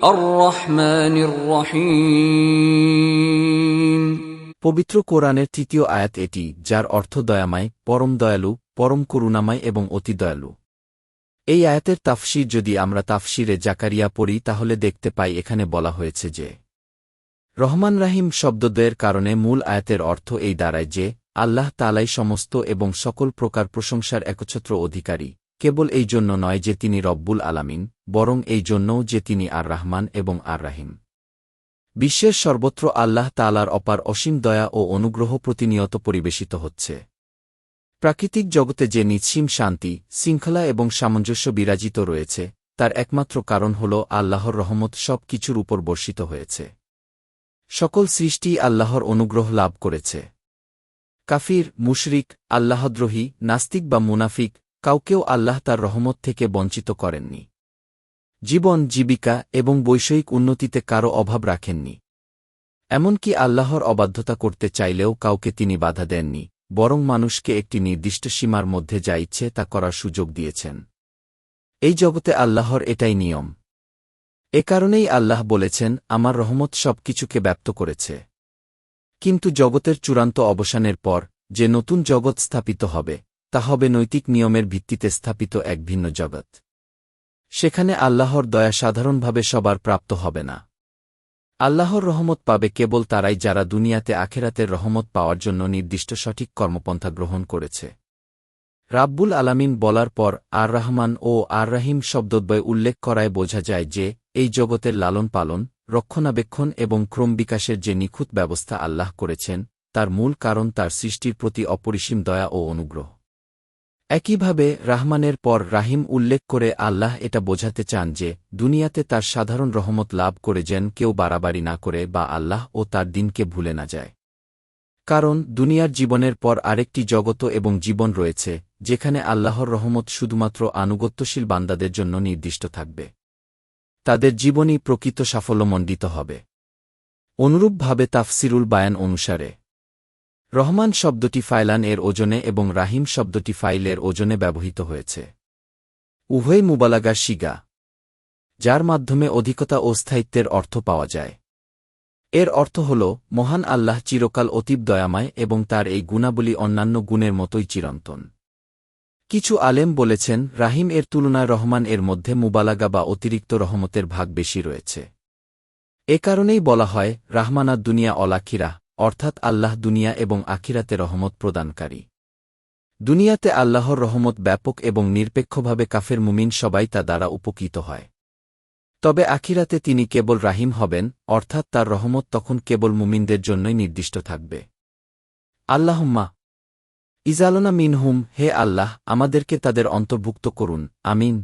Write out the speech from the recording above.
আর-রহমানির রহিম। পবিত্র কোরআনের তৃতীয় আয়াত এটি, যার অর্থ দয়াময়, পরম দয়ালু, পরম করুণাময় এবং অতি দয়ালু। এই আয়াতের তাফসীর যদি আমরা তাফসীরে জাকারিয়া পড়ি তাহলে দেখতে পাই এখানে বলা হয়েছে যে রহমান রাহিম শব্দদ্বয়ের কারণে মূল আয়াতের অর্থ এই দাঁড়ায় যে আল্লাহ তাআলাই সমস্ত এবং সকল প্রকার প্রশংসার একচ্ছত্র অধিকারী, কেবল এই জন্য নয় যে তিনি রব্বুল আলামিন, বরং এই জন্যও যে তিনি আর রহমান এবং আর রাহিম। বিশ্বের সর্বত্র আল্লাহ তাআলার অপার অসীম দয়া ও অনুগ্রহ প্রতিনিয়ত পরিবেশিত হচ্ছে। প্রাকৃতিক জগতে যে নিঃসীম শান্তি, শৃঙ্খলা এবং সামঞ্জস্য বিরাজিত রয়েছে, তার একমাত্র কারণ হল আল্লাহর রহমত সব কিছুর উপর বর্ষিত হয়েছে। সকল সৃষ্টি আল্লাহর অনুগ্রহ লাভ করেছে। কাফির, মুশরিক, আল্লাহদ্রোহী, নাস্তিক বা মুনাফিক কাউকেও আল্লাহ তার রহমত থেকে বঞ্চিত করেননি। জীবন, জীবিকা এবং বৈষয়িক উন্নতিতে কারও অভাব রাখেননি। এমনকি আল্লাহর অবাধ্যতা করতে চাইলেও কাউকে তিনি বাধা দেননি, বরং মানুষকে একটি নির্দিষ্ট সীমার মধ্যে যা ইচ্ছে তা করার সুযোগ দিয়েছেন। এই জগতে আল্লাহর এটাই নিয়ম। এ কারণেই আল্লাহ বলেছেন, আমার রহমত সব কিছুকে ব্যাপ্ত করেছে। কিন্তু জগতের চূড়ান্ত অবসানের পর যে নতুন জগৎ স্থাপিত হবে, তা হবে নৈতিক নিয়মের ভিত্তিতে স্থাপিত এক ভিন্ন জগৎ। সেখানে আল্লাহর দয়া সাধারণভাবে সবার প্রাপ্ত হবে না। আল্লাহর রহমত পাবে কেবল তারাই যারা দুনিয়াতে আখেরাতের রহমত পাওয়ার জন্য নির্দিষ্ট সঠিক কর্মপন্থা গ্রহণ করেছে। রাব্বুল আলামিন বলার পর আর রহমান ও আর রাহিম শব্দদ্বয় উল্লেখ করায় বোঝা যায় যে এই জগতের লালন পালন, রক্ষণাবেক্ষণ এবং ক্রম বিকাশের যে নিখুঁত ব্যবস্থা আল্লাহ করেছেন, তার মূল কারণ তার সৃষ্টির প্রতি অপরিসীম দয়া ও অনুগ্রহ। একইভাবে রাহমানের পর রাহিম উল্লেখ করে আল্লাহ এটা বোঝাতে চান যে দুনিয়াতে তার সাধারণ রহমত লাভ করে যেন কেউ বাড়াবাড়ি না করে বা আল্লাহ ও তার দিনকে ভুলে না যায়। কারণ দুনিয়ার জীবনের পর আরেকটি জগত এবং জীবন রয়েছে, যেখানে আল্লাহর রহমত শুধুমাত্র আনুগত্যশীল বান্দাদের জন্য নির্দিষ্ট থাকবে। তাদের জীবনই প্রকৃত সাফল্যমণ্ডিত হবে। অনুরূপভাবে তাফসিরুল বায়ান অনুসারে রহমান শব্দটি ফাইলান এর ওজনে এবং রাহিম শব্দটি ফাইল এর ওজনে ব্যবহৃত হয়েছে। উভয় মুবালাগার শিগা, যার মাধ্যমে অধিকতা ও স্থায়িত্বের অর্থ পাওয়া যায়। এর অর্থ হল মহান আল্লাহ চিরকাল অতীব দয়াময় এবং তার এই গুণাবলী অন্যান্য গুণের মতোই চিরন্তন। কিছু আলেম বলেছেন রাহিম এর তুলনায় রহমান এর মধ্যে মুবালাগা বা অতিরিক্ত রহমতের ভাগ বেশি রয়েছে। এ কারণেই বলা হয় রাহমানাদ দুনিয়া অলাখিরাহ, অর্থাৎ আল্লাহ দুনিয়া এবং আখিরাতে রহমত প্রদানকারী। দুনিয়াতে আল্লাহর রহমত ব্যাপক এবং নিরপেক্ষভাবে কাফের মুমিন সবাই তা দ্বারা উপকৃত হয়। তবে আখিরাতে তিনি কেবল রাহিম হবেন, অর্থাৎ তার রহমত তখন কেবল মুমিনদের জন্যই নির্দিষ্ট থাকবে। আল্লাহুম্মা ইজালনা মিনহুম, হে আল্লাহ আমাদেরকে তাদের অন্তর্ভুক্ত করুন, আমিন।